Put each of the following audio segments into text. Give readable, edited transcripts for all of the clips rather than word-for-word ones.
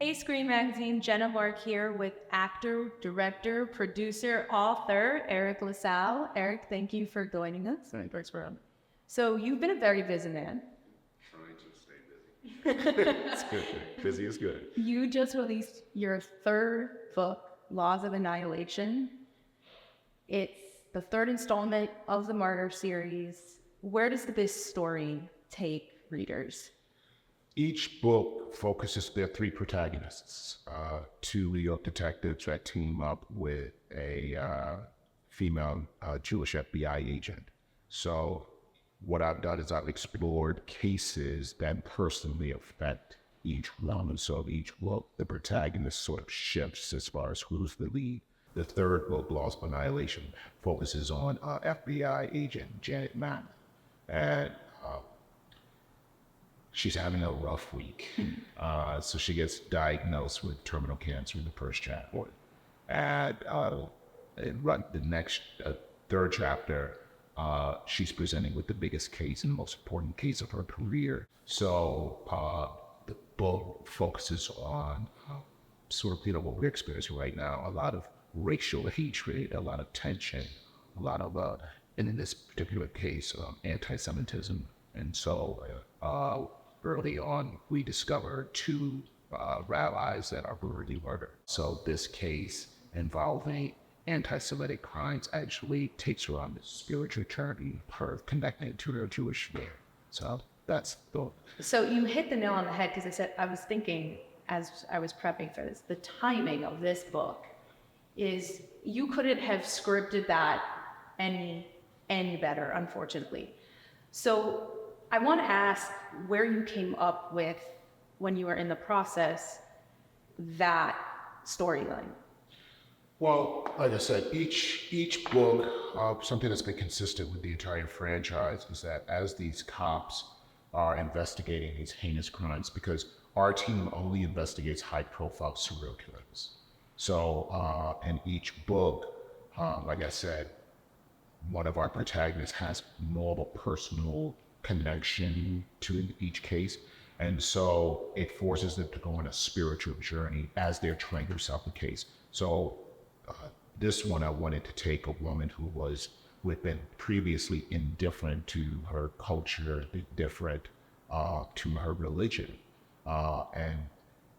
Hey, Screen Magazine, Genna here with actor, director, producer, author, Eriq LaSalle. Eriq, thank you for joining us. Thanks for having me. So you've been a very busy man. Trying to stay busy. It's good. Busy is good. You just released your third book, Laws of Annihilation. It's the third installment of the Martyr series. Where does this story take readers? Each book focuses their three protagonists, two New York detectives that team up with a female Jewish FBI agent. So what I've done is I've explored cases that personally affect each one. So each book, the protagonist sort of shifts as far as who's the lead. The third book, Laws of Annihilation, focuses on FBI agent Janet Mann. And she's having a rough week. So she gets diagnosed with terminal cancer in the first chapter. And the third chapter, she's presenting with the biggest case and the most important case of her career. So the book focuses on sort of, what we're experiencing right now, a lot of racial hatred, a lot of tension, a lot of, and in this particular case, anti-Semitism. And so early on, we discovered two rabbis that are brutally murdered. So this case involving anti-Semitic crimes actually takes her on this spiritual journey, her connecting to her Jewish faith. So that's the... So you hit the nail on the head, because I was thinking as I was prepping for this, the timing of this book is, you couldn't have scripted that any better, unfortunately. So I want to ask where you came up with, when you were in the process, that storyline. Well, like I said, each book, something that's been consistent with the entire franchise is that as these cops are investigating these heinous crimes, because our team only investigates high-profile serial killers. So in each book, like I said, one of our protagonists has more of a personal connection to each case. And so it forces them to go on a spiritual journey as they're trying to solve the case. So this one, I wanted to take a woman who had been previously indifferent to her culture, indifferent to her religion, and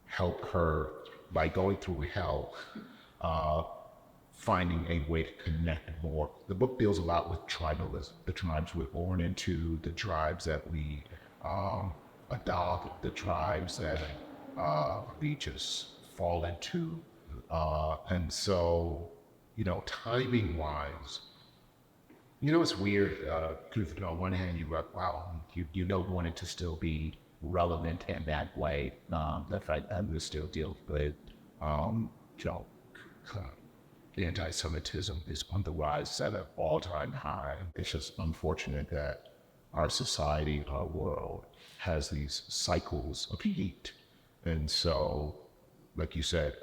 help her by going through hell, finding a way to connect more. The book deals a lot with tribalism, the tribes we're born into, the tribes that we adopt, the tribes that we just fall into. And so, timing wise, it's weird, because on one hand, you're like, wow, you don't want it to still be relevant in that way. The fact that we still deal with, the anti-Semitism is on the rise at an all-time high. It's just unfortunate that our society, our world, has these cycles of heat. And so, like you said,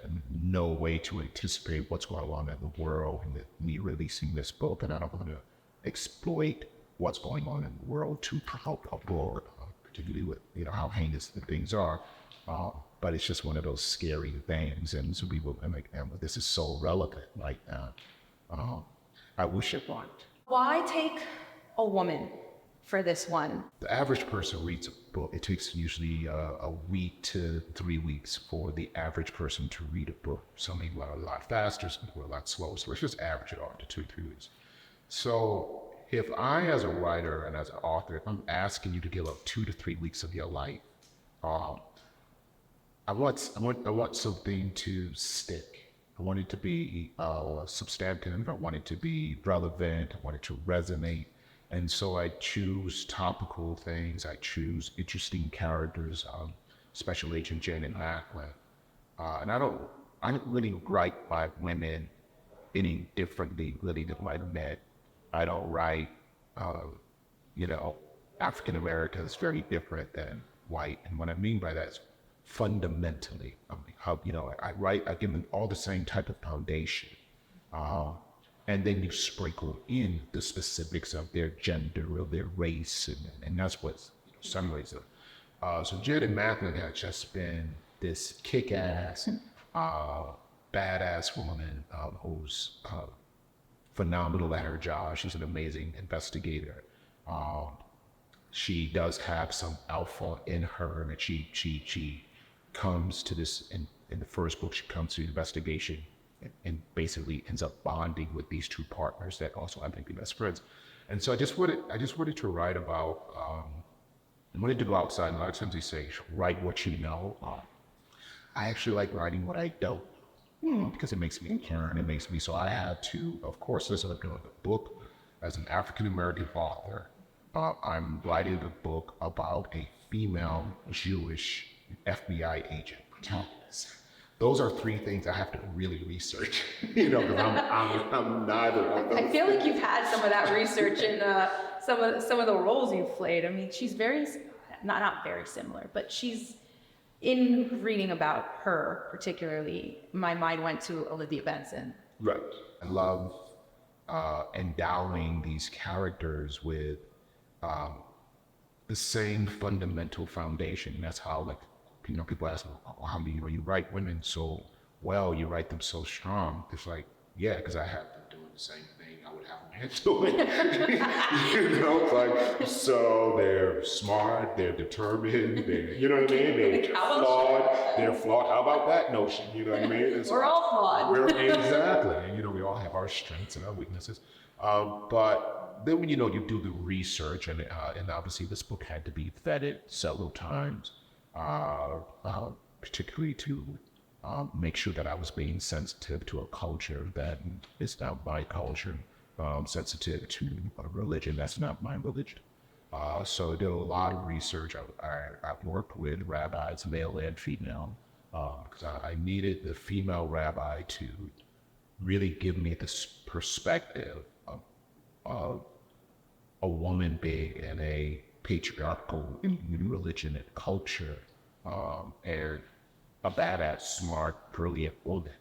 no way to anticipate what's going on in the world, and me releasing this book, and I don't want to exploit what's going on in the world to help the world, particularly with how heinous the things are. But it's just one of those scary things, and so people are like, this is so relevant right now. I wish it weren't. Why take a woman for this one? The average person reads a book. It takes usually a week to 3 weeks for the average person to read a book. Some people are a lot faster, some people are a lot slower. So let's just average it out to 2-3 weeks. So if I, as a writer and as an author, if I'm asking you to give up 2 to 3 weeks of your life, I want something to stick. I want it to be substantive. I want it to be relevant. I want it to resonate. And so I choose topical things. I choose interesting characters. Special Agent Genna and I don't really write by women any differently really than white men. I don't write, African Americans very different than white. And what I mean by that is fundamentally, I give them all the same type of foundation. And then you sprinkle in the specifics of their gender or their race, and that's what some ways. So Jared and Macklin had just been this kick-ass, badass woman who's phenomenal at her job. She's an amazing investigator. She does have some alpha in her, and she comes to this in the first book. She comes to the investigation and basically ends up bonding with these two partners that also I think be best friends. And so I just wanted to write about. I wanted to go outside. And a lot of times they say write what you know. I actually like writing what I don't. Because it makes me learn, it makes me, so I had to, of course, listen to the book as an African-American author. I'm writing a book about a female Jewish FBI agent. Those are three things I have to really research, because I'm neither of those. I feel like you've had some of that research in some of the roles you've played. I mean, she's very, not very similar, but she's, in reading about her particularly, my mind went to Olivia Benson. Right. I love endowing these characters with the same fundamental foundation. That's how, like, people ask, oh, how do you write women so well? You write them so strong. It's like, yeah, because I have them doing the same thing I would have men doing. Like, so they're smart, they're determined, they're, they're flawed. How about that notion? You know what I mean? It's We're all flawed. Exactly. And, we all have our strengths and our weaknesses. But then when, you do the research, and obviously this book had to be vetted several times, particularly to make sure that I was being sensitive to a culture that is not my culture, sensitive to a religion that's not my religion. So I did a lot of research. I've worked with rabbis, male and female, because I needed the female rabbi to really give me this perspective of a woman being in a patriarchal religion and culture, and a badass, smart, brilliant woman,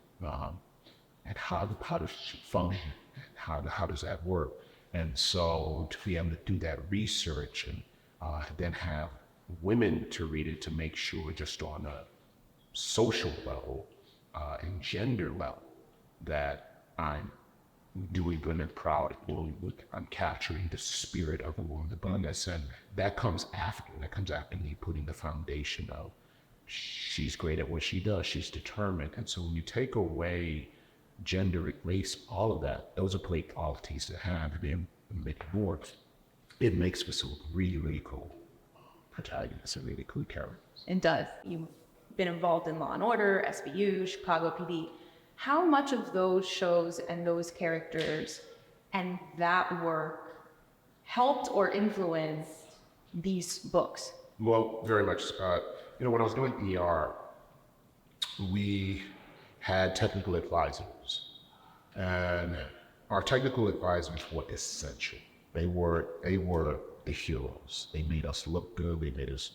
and how does she function? How does that work? And so to be able to do that research and then have women to read it to make sure, just on a social level and gender level, that I'm doing good and proud. I'm capturing the spirit of a woman abundance, and that comes after. That comes after me putting the foundation of she's great at what she does. She's determined, and so when you take away gender, race, all of that, those are great qualities to have. Being more, it makes for some really, really cool protagonists and really cool characters. It does. You've been involved in Law and Order, SVU, Chicago PD. How much of those shows and those characters and that work helped or influenced these books? Well, very much. When I was doing ER, we had technical advisors, and our technical advisors were essential. They were the heroes. They made us look good. They made us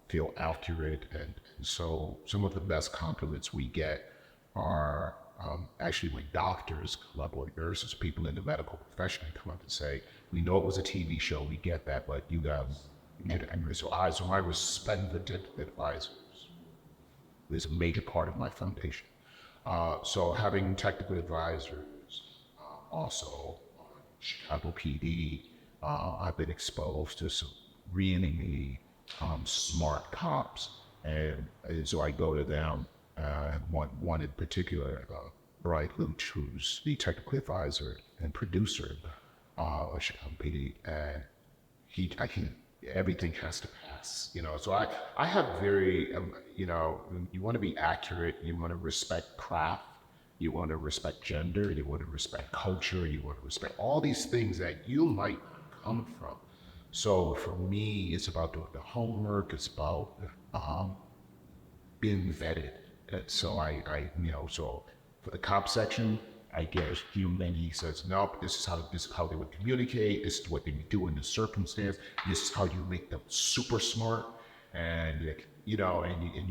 feel accurate, and so some of the best compliments we get are actually when doctors, or nurses, people in the medical profession come up and say, "We know it was a TV show. We get that, but you guys." So I respect the technical advisors. Is a major part of my foundation. So having technical advisors, also Chicago PD, I've been exposed to some really smart cops, and so I go to them. One in particular, Bright Luch, who's the technical advisor and producer of Chicago PD, and everything has to pass, So I have very, you want to be accurate, you want to respect craft, you want to respect gender, you want to respect culture, you want to respect all these things that you might come from. So for me, it's about doing the homework, it's about being vetted. So so for the cop section, I get a human, he says, nope, this is how they would communicate, this is what they would do in the circumstance, this is how you make them super smart, and you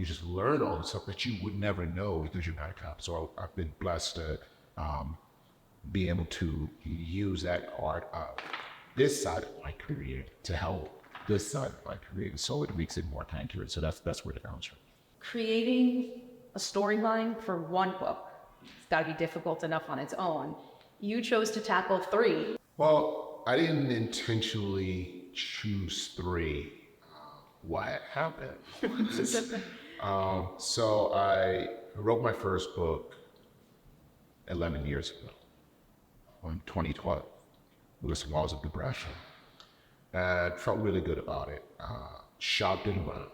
just learn all the stuff that you would never know because you're not a cop. So I've been blessed to be able to use that art of this side of my career to help this side of my career, so it makes it more accurate. So that's where it comes from. creating a storyline for one book, it's got to be difficult enough on its own. You chose to tackle 3. Well, I didn't intentionally choose 3. What happened? So I wrote my first book 11 years ago, in 2012. It was LAWS of Aggression. And felt really good about it. Shopped it around,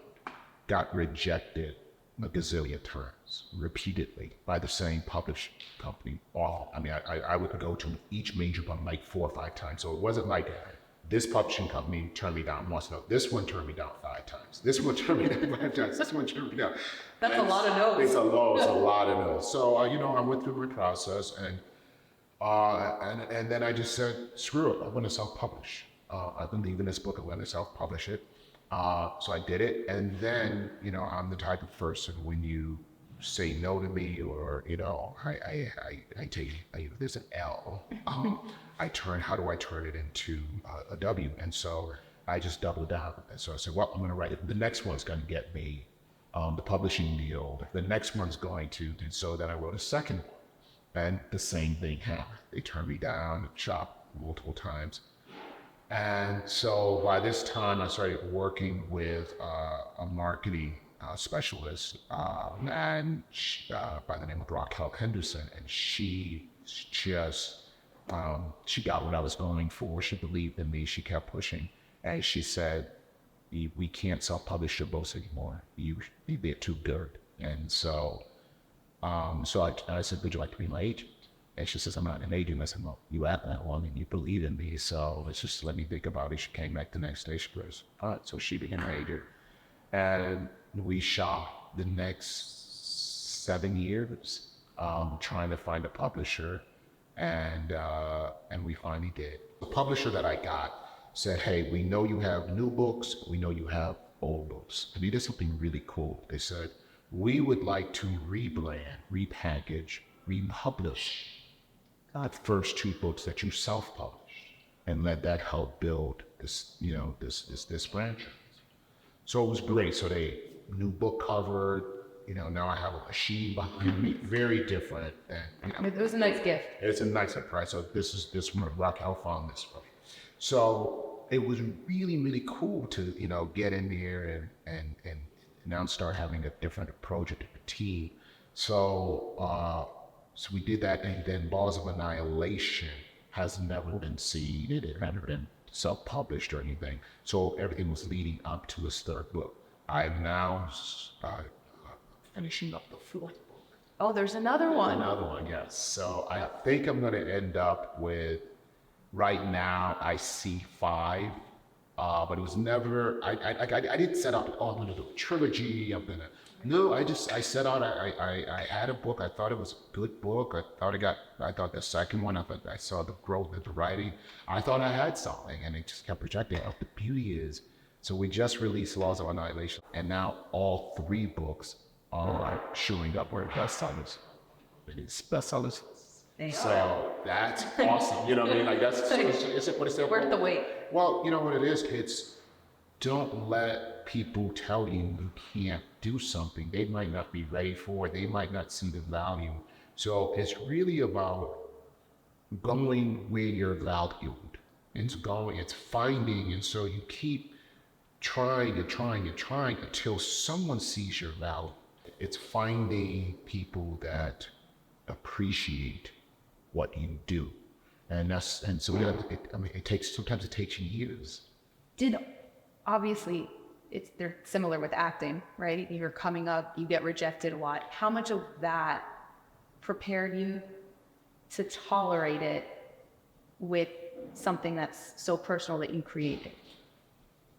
got rejected a gazillion times, repeatedly, by the same publishing company. I would go to each major one like 4 or 5 times. So it wasn't like this publishing company turned me down once. No, this one turned me down 5 times. This one turned me down 5 times. This one turned me down. That's a lot of no's. It's a lot of no's. So, I went through the process and then I just said, screw it, I'm going to self-publish. I believe in this book, I'm going to self-publish it. So I did it. And then, I'm the type of person when you say no to me or, I take, there's an L. How do I turn it into a W? And so I just doubled down. And so I said, well, I'm going to write it. The next one's going to get me the publishing deal. The next one's going to. And so then I wrote a second one. And the same thing happened. They turned me down, chopped multiple times. And so by this time, I started working with a marketing specialist by the name of Raquel Henderson, and she just she got what I was going for. She believed in me. She kept pushing, and she said, "We can't self-publish your books anymore. They're too good." And so I said, "Would you like to be my agent?" And she says, "I'm not an agent." I said, "Well, you act that long and you believe in me, so let's just let me think about it." She came back the next day. She goes, "All right," so she became an agent. And we shot the next 7 years trying to find a publisher, and we finally did. The publisher that I got said, "Hey, we know you have new books, we know you have old books." And they did something really cool. They said, "We would like to rebrand, repackage, republish the first 2 books that you self-published, and let that help build this, this franchise." So it was great. So they new book cover, now I have a machine behind me, very different. And, It was a nice gift. It's a nice surprise. So this one, Raquel found this one. So it was really, really cool to, get in there and now start having a different approach to the team. So we did that, and then LAWS of Annihilation has never been seeded, it never been self-published or anything. So everything was leading up to this 3rd book. I'm now finishing up the 4th book. Oh, there's another one. Another one, yes. So I think I'm going to end up with, right now, I see 5. But it was never, I didn't set out, I'm going to do a trilogy, I set out, I had a book, I thought it was a good book, I thought the second one, I saw the growth of the writing, I thought I had something, and it just kept projecting. The beauty is, so we just released LAWS of Annihilation, and now all 3 books are showing up where bestsellers. It's bestsellers. So that's awesome. You know what I mean? Like that's what it's there worth the wait. Well, you know what it is, kids. Don't let people tell you you can't do something. They might not be ready for it. They might not see the value. So it's really about going where you're valued. It's finding, and so you keep trying until someone sees your value. It's finding people that appreciate what you do, sometimes it takes you years. Obviously, they're similar with acting, right? You're coming up, you get rejected a lot. How much of that prepared you to tolerate it with something that's so personal that you created?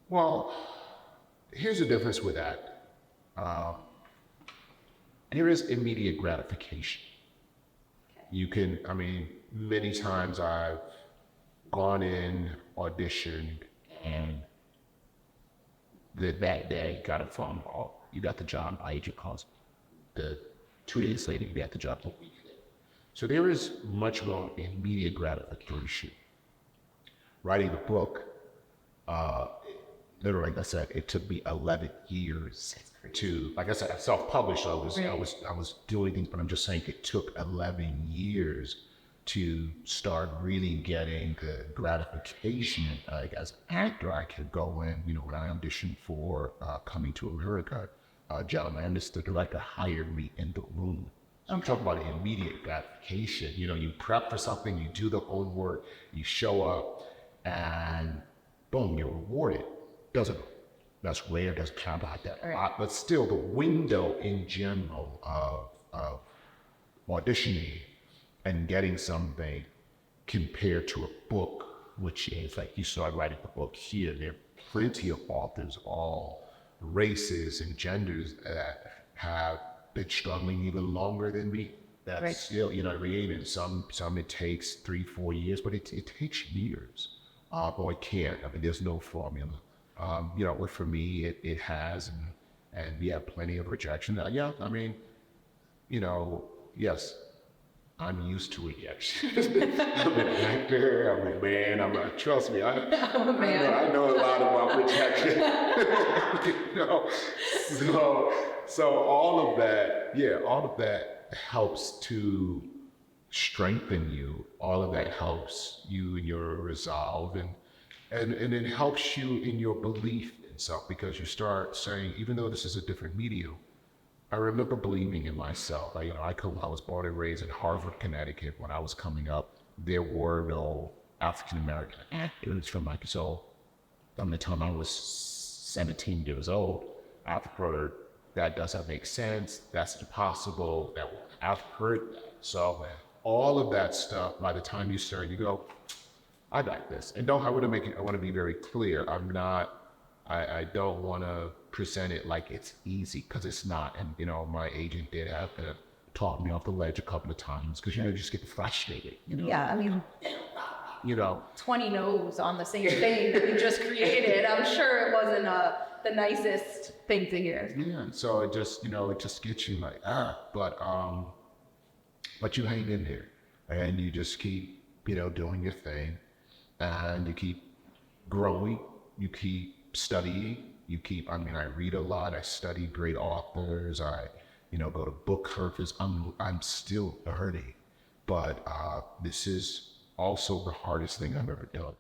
Well, here's the difference with that. There is immediate gratification. You can, many times I've gone in, auditioned, and that day got a phone call. You got the job, my agent calls. 2 days later, you got the job. So there is much more immediate gratification. Writing a book, literally, like I said, it took me 11 years to, like I said, I self-published. I was doing things, but I'm just saying it took 11 years to start really getting the gratification. Like as an actor, I could go in, when I auditioned for Coming to America, gentlemen, the director hired me in the room. So I'm talking about immediate gratification. You prep for something, you do the homework, you show up, and boom, you're rewarded. That's rare, doesn't count like that. Right. But still, the window in general of auditioning and getting something compared to a book, which is like you start writing the book here, there are plenty of authors, all races and genders that have been struggling even longer than me. That's Right. still, what I mean? And some it takes 3-4 years, but it takes years. Or it can't. I mean, there's no formula. But for me, it has, and we have plenty of rejection. Yeah, I mean, yes, I'm used to rejection. I'm an actor, I'm a man, trust me, I'm a man. I know a lot about rejection. So all of that helps to strengthen you. All of that helps you in your resolve, and it helps you in your belief in self, because you start saying, even though this is a different medium, I remember believing in myself. I was born and raised in Harvard, Connecticut. When I was coming up, there were no African American actors from so from the time I was 17 years old, I've heard that doesn't make sense. That's impossible. I've heard that. So all of that stuff, by the time you start, you go, I got this. And I want to be very clear. I don't want to present it like it's easy, because it's not. And, my agent did have to talk me off the ledge a couple of times, because, you just get frustrated. Yeah, I mean, 20 no's on the same thing that you just created. I'm sure it wasn't the nicest thing to hear. Yeah, so it just, it just gets you like, but you hang in there, and you just keep, doing your thing, and you keep growing, you keep studying, I read a lot, I study great authors, I, go to book conferences. I'm still learning, but this is also the hardest thing I've ever done.